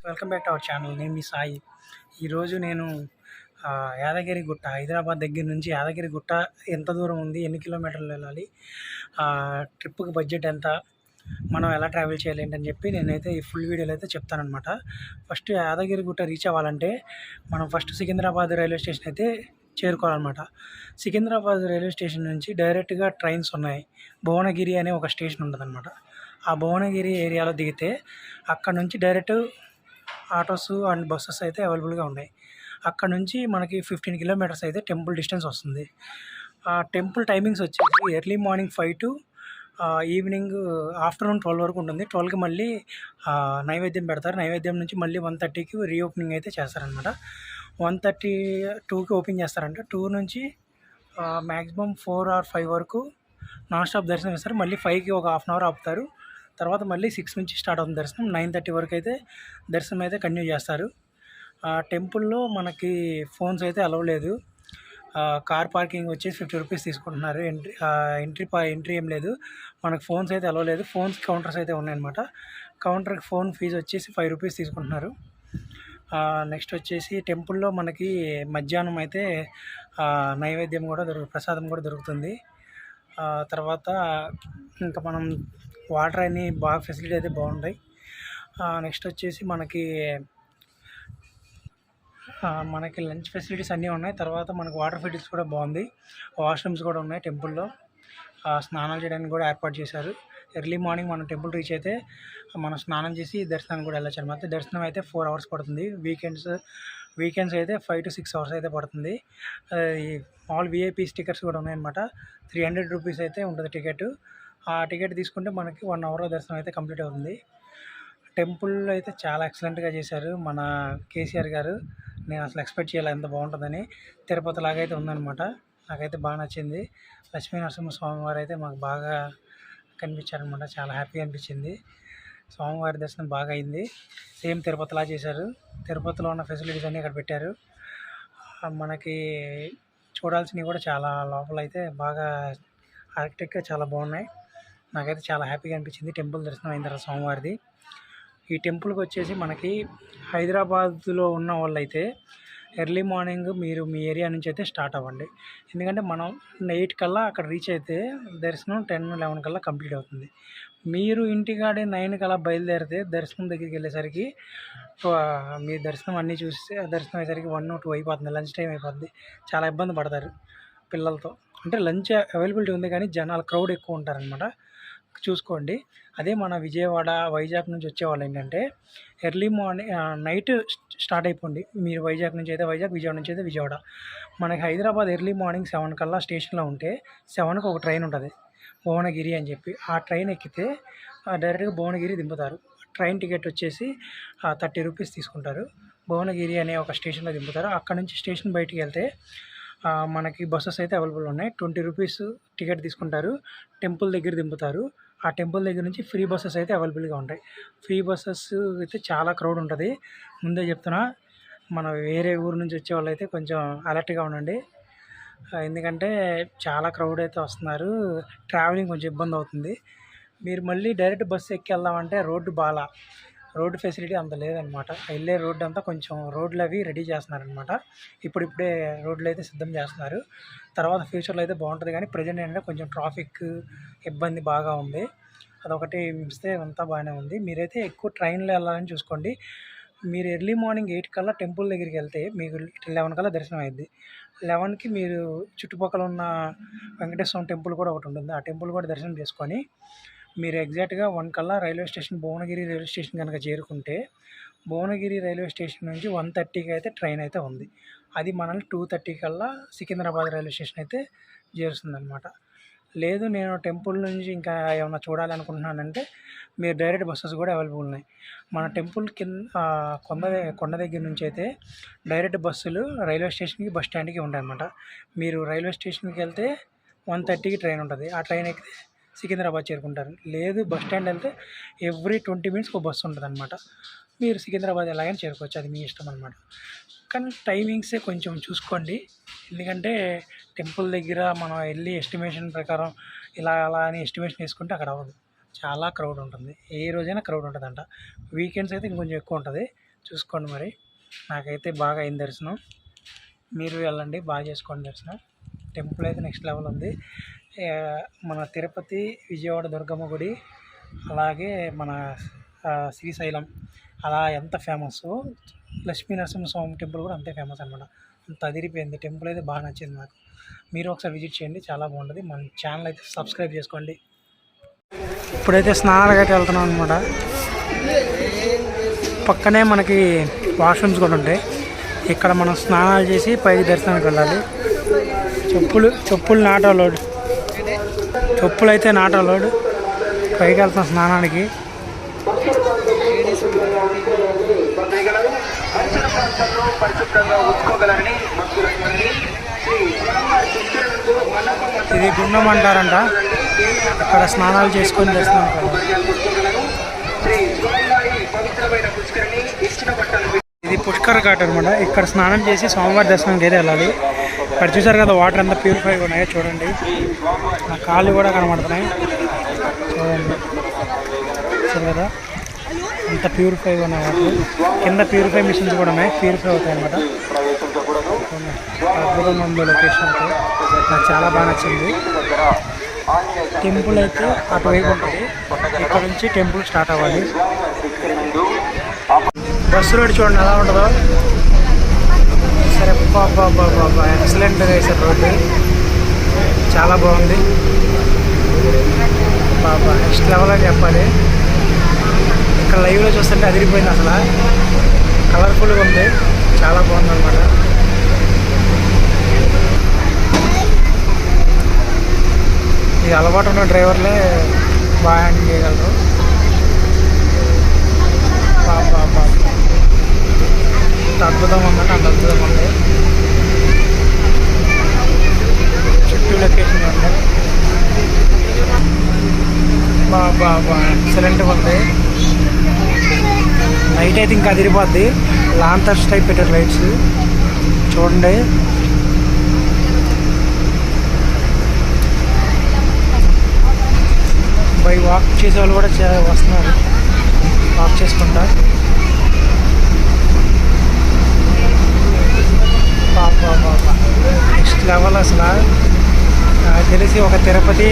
Welcome back to our channel. నేను మీ సాయి. ఈరోజు నేను యాదగిరిగుట్ట, హైదరాబాద్ దగ్గర నుంచి యాదగిరిగుట్ట ఎంత దూరం ఉంది, ఎన్ని కిలోమీటర్లు వెళ్ళాలి, ట్రిప్కి బడ్జెట్ ఎంత, మనం ఎలా ట్రావెల్ చేయాలి ఏంటని చెప్పి నేనైతే ఈ ఫుల్ వీడియోలో అయితే చెప్తానమాట. ఫస్ట్ యాదగిరిగుట్ట రీచ్ అవ్వాలంటే మనం ఫస్ట్ సికింద్రాబాద్ రైల్వే స్టేషన్ అయితే చేరుకోవాలన్నమాట. సికింద్రాబాద్ రైల్వే స్టేషన్ నుంచి డైరెక్ట్గా ట్రైన్స్ ఉన్నాయి. భువనగిరి అనే ఒక స్టేషన్ ఉంటుందన్నమాట. ఆ భువనగిరి ఏరియాలో దిగితే అక్కడ నుంచి డైరెక్ట్ ఆటోస్ అండ్ బస్సెస్ అయితే అవైలబుల్గా ఉన్నాయి. అక్కడ నుంచి మనకి 15 కిలోమీటర్స్ అయితే టెంపుల్ డిస్టెన్స్ వస్తుంది. ఆ టెంపుల్ టైమింగ్స్ వచ్చేసి early morning 5 to evening afternoon 12 వరకు ఉంటుంది. 12కి మళ్ళీ నైవేద్యం పెడతారు. నైవేద్యం నుంచి మళ్ళీ 1:30కి రీఓపెనింగ్ అయితే చేస్తారనమాట. 1:30 2కి ఓపెన్ చేస్తారంట. 2 నుంచి మ్యాక్సిమం 4 or 5 వరకు నాన్ స్టాప్ దర్శనం ఇస్తారు. మళ్ళీ 5కి ఒక హాఫ్ అన్ అవర్ ఆపుతారు. తర్వాత మళ్ళీ 6 నుంచి స్టార్ట్ అవుతుంది దర్శనం. 9:30 వరకు అయితే దర్శనం అయితే కంటిన్యూ చేస్తారు. టెంపుల్లో మనకి ఫోన్స్ అయితే అలవ్ లేదు. కార్ పార్కింగ్ వచ్చేసి 50 రూపీస్ తీసుకుంటున్నారు. ఎంట్రీ ఏం లేదు. మనకు ఫోన్స్ అయితే అలవ్ లేదు. ఫోన్స్ కౌంటర్స్ అయితే ఉన్నాయన్నమాట. కౌంటర్కి ఫోన్ ఫీజు వచ్చేసి 5 రూపీస్ తీసుకుంటున్నారు. నెక్స్ట్ వచ్చేసి టెంపుల్లో మనకి మధ్యాహ్నం అయితే నైవేద్యం కూడా ప్రసాదం కూడా దొరుకుతుంది. తర్వాత ఇంకా మనం వాటర్ అన్నీ బాగా ఫెసిలిటీ అయితే బాగుంటాయి. నెక్స్ట్ వచ్చేసి మనకి లంచ్ ఫెసిలిటీస్ అన్నీ ఉన్నాయి. తర్వాత మనకు వాటర్ ఫెసిలిటీస్ కూడా బాగుంది. వాష్రూమ్స్ కూడా ఉన్నాయి టెంపుల్లో. స్నానాలు చేయడానికి కూడా ఏర్పాటు చేశారు. ఎర్లీ మార్నింగ్ మనం టెంపుల్ రీచ్ అయితే మనం స్నానం చేసి దర్శనానికి కూడా వెళ్ళచ్చు అనమాట. దర్శనం అయితే 4 hours పడుతుంది. వీకెండ్స్ అయితే 5 to 6 hours అయితే పడుతుంది. ఈ ఆల్ విఐపీ స్టిక్కర్స్ కూడా ఉన్నాయన్నమాట. 300 రూపీస్ అయితే ఉంటుంది టికెట్. ఆ టికెట్ తీసుకుంటే మనకి 1 hourలో దర్శనం అయితే కంప్లీట్ అవుతుంది. టెంపుల్ అయితే చాలా ఎక్సలెంట్గా చేశారు మన కేసీఆర్ గారు. నేను అసలు ఎక్స్పెక్ట్ చేయాలి ఎంత బాగుంటుందని. తిరుపతి లాగా అయితే ఉందన్నమాట. నాకైతే బాగా నచ్చింది. లక్ష్మీ నరసింహస్వామి వారు అయితే మాకు బాగా కనిపించారనమాట. చాలా హ్యాపీగా అనిపించింది. స్వామివారి దర్శనం బాగా అయింది. సేమ్ తిరుపతిలా చేశారు. తిరుపతిలో ఉన్న ఫెసిలిటీస్ అన్నీ ఇక్కడ పెట్టారు. మనకి చూడాల్సినవి కూడా చాలా లోపల అయితే బాగా ఆర్కిటెక్ట్గా చాలా బాగున్నాయి. నాకైతే చాలా హ్యాపీగా అనిపించింది టెంపుల్ దర్శనం అయిన తర్వాత స్వామివారిది. ఈ టెంపుల్కి వచ్చేసి మనకి హైదరాబాద్లో ఉన్న వాళ్ళైతే ఎర్లీ మార్నింగ్ మీరు మీ ఏరియా నుంచి అయితే స్టార్ట్ అవ్వండి. ఎందుకంటే మనం 8 కల్లా అక్కడ రీచ్ అయితే దర్శనం 10-11 కల్లా కంప్లీట్ అవుతుంది. మీరు ఇంటికాడే 9 కల్లా బయలుదేరితే దర్శనం దగ్గరికి వెళ్ళేసరికి మీ దర్శనం అన్నీ చూస్తే దర్శనం అయ్యేసరికి 1 or 2 అయిపోతుంది. లంచ్ టైం అయిపోద్ది. చాలా ఇబ్బంది పడతారు పిల్లలతో. అంటే లంచ్ అవైలబిలిటీ ఉంది కానీ జనాలు క్రౌడ్ ఎక్కువ ఉంటారనమాట. చూసుకోండి. అదే మన విజయవాడ, వైజాగ్ నుంచి వచ్చేవాళ్ళు ఏంటంటే ఎర్లీ మార్నింగ్ నైట్ స్టార్ట్ అయిపోండి. మీరు వైజాగ్ నుంచి అయితే వైజాగ్, విజయవాడ నుంచి అయితే విజయవాడ. మనకి హైదరాబాద్ ఎర్లీ మార్నింగ్ 7 కల్లా స్టేషన్లో ఉంటే 7కి ఒక ట్రైన్ ఉంటుంది భువనగిరి అని చెప్పి. ఆ ట్రైన్ ఎక్కితే డైరెక్ట్గా భువనగిరి దింపుతారు. ట్రైన్ టికెట్ వచ్చేసి 30 రూపీస్ తీసుకుంటారు. భువనగిరి అనే ఒక స్టేషన్లో దింపుతారు. అక్కడ నుంచి స్టేషన్ బయటికి వెళ్తే మనకి బస్సెస్ అయితే అవైలబుల్ ఉన్నాయి. 20 రూపీస్ టికెట్ తీసుకుంటారు. టెంపుల్ దగ్గర దింపుతారు. ఆ టెంపుల్ దగ్గర నుంచి ఫ్రీ బస్సెస్ అయితే అవైలబుల్గా ఉంటాయి. ఫ్రీ బస్సెస్ అయితే చాలా క్రౌడ్ ఉంటుంది. ముందే చెప్తున్నా, మన వేరే ఊరు నుంచి వచ్చే వాళ్ళు అయితే కొంచెం అలర్ట్గా ఉండండి. ఎందుకంటే చాలా క్రౌడ్ అయితే వస్తున్నారు. ట్రావెలింగ్ కొంచెం ఇబ్బంది అవుతుంది. మీరు మళ్ళీ డైరెక్ట్ బస్సు ఎక్కి వెళ్దామంటే రోడ్డు ఫెసిలిటీ అంత లేదనమాట. వెళ్ళే రోడ్డు అంతా కొంచెం రోడ్లు అవి రెడీ చేస్తున్నారనమాట. ఇప్పుడిప్పుడే రోడ్లు అయితే సిద్ధం చేస్తున్నారు. తర్వాత ఫ్యూచర్లో అయితే బాగుంటుంది. కానీ ప్రజెంట్ ఏంటంటే కొంచెం ట్రాఫిక్ ఇబ్బంది బాగా ఉంది. అదొకటి మిస్తే అంతా బాగానే ఉంది. మీరైతే ఎక్కువ ట్రైన్లో వెళ్ళాలని చూసుకోండి. మీరు ఎర్లీ మార్నింగ్ 8 కల్లా టెంపుల్ దగ్గరికి వెళ్తే మీకు 11 కల్లా దర్శనం అయ్యిద్ది. 11కి మీరు చుట్టుపక్కల ఉన్న వెంకటేశ్వర టెంపుల్ కూడా ఒకటి ఉంటుంది. ఆ టెంపుల్ కూడా దర్శనం చేసుకొని మీరు ఎగ్జాక్ట్గా 1 కల్లా railway station, Bhuvanagiri railway station కనుక చేరుకుంటే భువనగిరి రైల్వే స్టేషన్ నుంచి 1:30కి అయితే ట్రైన్ అయితే ఉంది. అది మనల్ని 2:30 కల్లా సికింద్రాబాద్ రైల్వే స్టేషన్ అయితే చేరుస్తుంది అనమాట. లేదు నేను టెంపుల్ నుంచి ఇంకా ఏమన్నా చూడాలనుకుంటున్నానంటే మీరు డైరెక్ట్ బస్సెస్ కూడా అవైలబుల్ ఉన్నాయి. మన టెంపుల్ కొండ దగ్గర నుంచి అయితే డైరెక్ట్ బస్సులు రైల్వే స్టేషన్కి బస్ స్టాండ్కి ఉంటాయన్నమాట. మీరు రైల్వే స్టేషన్కి వెళ్తే 1:30కి ట్రైన్ ఉంటుంది. ఆ ట్రైన్ ఎక్కితే సికింద్రాబాద్ చేరుకుంటారు. లేదు బస్ స్టాండ్ వెళ్తే ఎవ్రీ 20 మినిట్స్కి ఒక బస్సు ఉంటుంది అనమాట. మీరు సికింద్రాబాద్ ఎలాగైనా చేరుకోవచ్చు, అది మీ ఇష్టం అనమాట. కానీ టైమింగ్సే కొంచెం చూసుకోండి, ఎందుకంటే టెంపుల్ దగ్గర మనం వెళ్ళి ఎస్టిమేషన్ ప్రకారం ఇలా అలా అని ఎస్టిమేషన్ వేసుకుంటే అక్కడ అవ్వదు, చాలా క్రౌడ్ ఉంటుంది. ఏ రోజైనా క్రౌడ్ ఉంటుందంట. వీకెండ్స్ అయితే ఇంకొంచెం ఎక్కువ ఉంటుంది, చూసుకోండి. మరి నాకైతే బాగా అయింది దర్శనం. మీరు వెళ్ళండి, బాగా చేసుకోండి దర్శనం. టెంపుల్ అయితే నెక్స్ట్ లెవెల్ ఉంది. మన తిరుపతి, విజయవాడ దుర్గమ్మ గుడి, అలాగే మన శ్రీశైలం అలా ఎంత ఫేమస్, లక్ష్మీ నరసింహస్వామి టెంపుల్ కూడా అంతే ఫేమస్ అనమాట. అంత అదిరిపోయింది. టెంపుల్ అయితే బాగా నచ్చింది నాకు. మీరు ఒకసారి విజిట్ చేయండి, చాలా బాగుంటుంది. మన ఛానల్ అయితే సబ్స్క్రైబ్ చేసుకోండి. ఇప్పుడైతే స్నానాలకు అయితే వెళ్తున్నాం అనమాట. పక్కనే మనకి వాష్రూమ్స్ కూడా ఉంటాయి. ఇక్కడ మనం స్నానాలు చేసి పైకి దర్శనానికి వెళ్ళాలి. చెప్పులు నాట్ అలౌడ్, చెప్పులు అయితే నాట్ అలౌడ్. పైకి వెళ్తాం స్నానానికి. ఇది గుండం అంటారంట. అక్కడ స్నానాలు చేసుకొని దర్శనం. ఇది పుష్కర్ ఘాట్ అనమాట. ఇక్కడ స్నానం చేసి సోమవారం దర్శనానికి అయితే వెళ్ళాలి. ఇక్కడ చూసారు కదా వాటర్ ఎంత ప్యూరిఫైగా ఉన్నాయో చూడండి. నా కాళ్ళు కూడా కనబడుతున్నాయి చూడండి. చూసారు కదా ఎంత ప్యూరిఫైగా ఉన్నాయి వాటర్. కింద ప్యూరిఫై మిషన్స్ కూడా ఉన్నాయి, ప్యూరిఫై అవుతాయి అనమాట. అద్భుతంగా ఉంది లొకేషన్ అయితే, నాకు చాలా బాగా నచ్చింది. టెంపుల్ అయితే అటువైపు ఉంటుంది. ఇక్కడ నుంచి టెంపుల్ స్టార్ట్ అవ్వాలి. బస్సు రోడ్డు చూడండి ఎలా ఉంటుందో. సరే బాబా ఎక్సలెంట్గా వేసారు రోడ్డు, చాలా బాగుంది. బాబా నెక్స్ట్ లెవెల్ అని చెప్పాలి. ఇక్కడ లైవ్లో చూస్తుంటే అదిరిపోయింది, అసలు కలర్ఫుల్గా ఉంది, చాలా బాగుంది అనమాట. ఇది అలవాటు ఉన్న డ్రైవర్లే బాగా హ్యాండిల్ చేయగలరు. బాబా అంత అద్భుతంగా ఉందంటే అంత అద్భుతంగా ఉంది. చుట్టూ లొకేషన్ ఉంది. బాబా ఎక్సలెంట్గా ఉంది. నైట్ అయితే ఇంకా అదిరిపోద్ది. లాంతర్స్ టైప్ పెట్టారు లైట్స్ చూడండి. బై వాక్ చేసే వాళ్ళు కూడా వస్తున్నారు, వాక్ చేసుకుంటా. బాబా నెక్స్ట్ లెవెల్ అసలు. నాకు తెలిసి ఒక తిరుపతి,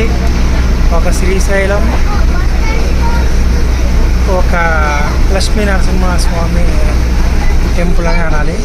ఒక శ్రీశైలం, ఒక లక్ష్మీ నరసింహస్వామి టెంపుల్ అని అనాలి.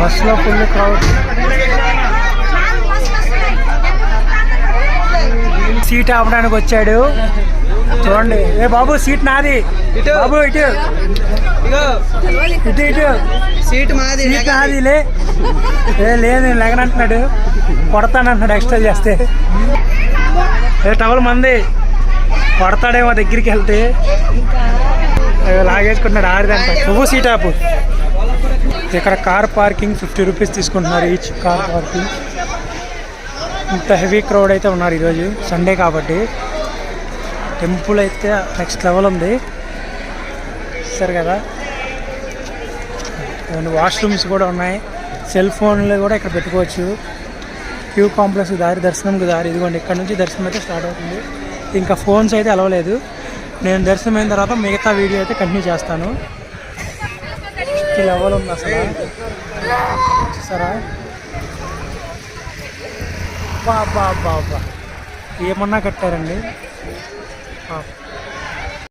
బస్సులో ఫుల్ క్రౌడ్. సీట్ ఆపడానికి వచ్చాడు చూడండి. ఏ బాబు సీట్ నాది బాబు, ఇటు ఇటు ఇటు సీట్ మాది, సీట్ నాదిలే. లేదు నేను లెగనంటున్నాడు, కొడతానంటున్నాడు ఎక్స్ట్రా చేస్తే. టవల్ మంది కొడతాడేమో దగ్గరికి వెళ్తే. లాగేసుకుంటున్నాడు ఆరిదంట. నువ్వు సీట్ ఆపు. ఇక్కడ కార్ పార్కింగ్ 50 రూపీస్ తీసుకుంటున్నారు ఈచ్ కార్ పార్కింగ్. ఇంత హెవీ క్రౌడ్ అయితే ఉన్నారు ఈరోజు సండే కాబట్టి. టెంపుల్ అయితే నెక్స్ట్ లెవెల్ ఉంది, సరే కదా. వాష్రూమ్స్ కూడా ఉన్నాయి, సెల్ ఫోన్లు కూడా ఇక్కడ పెట్టుకోవచ్చు. క్యూ కాంప్లెక్స్ దారి, దర్శనంకి దారి ఇదిగోండి. ఇక్కడ నుంచి దర్శనం అయితే స్టార్ట్ అవుతుంది. ఇంకా ఫోన్స్ అయితే అలవలేదు. నేను దర్శనం అయిన తర్వాత మిగతా వీడియో అయితే కంటిన్యూ చేస్తాను. లెవెల్ ఉంది అసలు, చూసారా. బాబా ఏమన్నా కట్టారండి.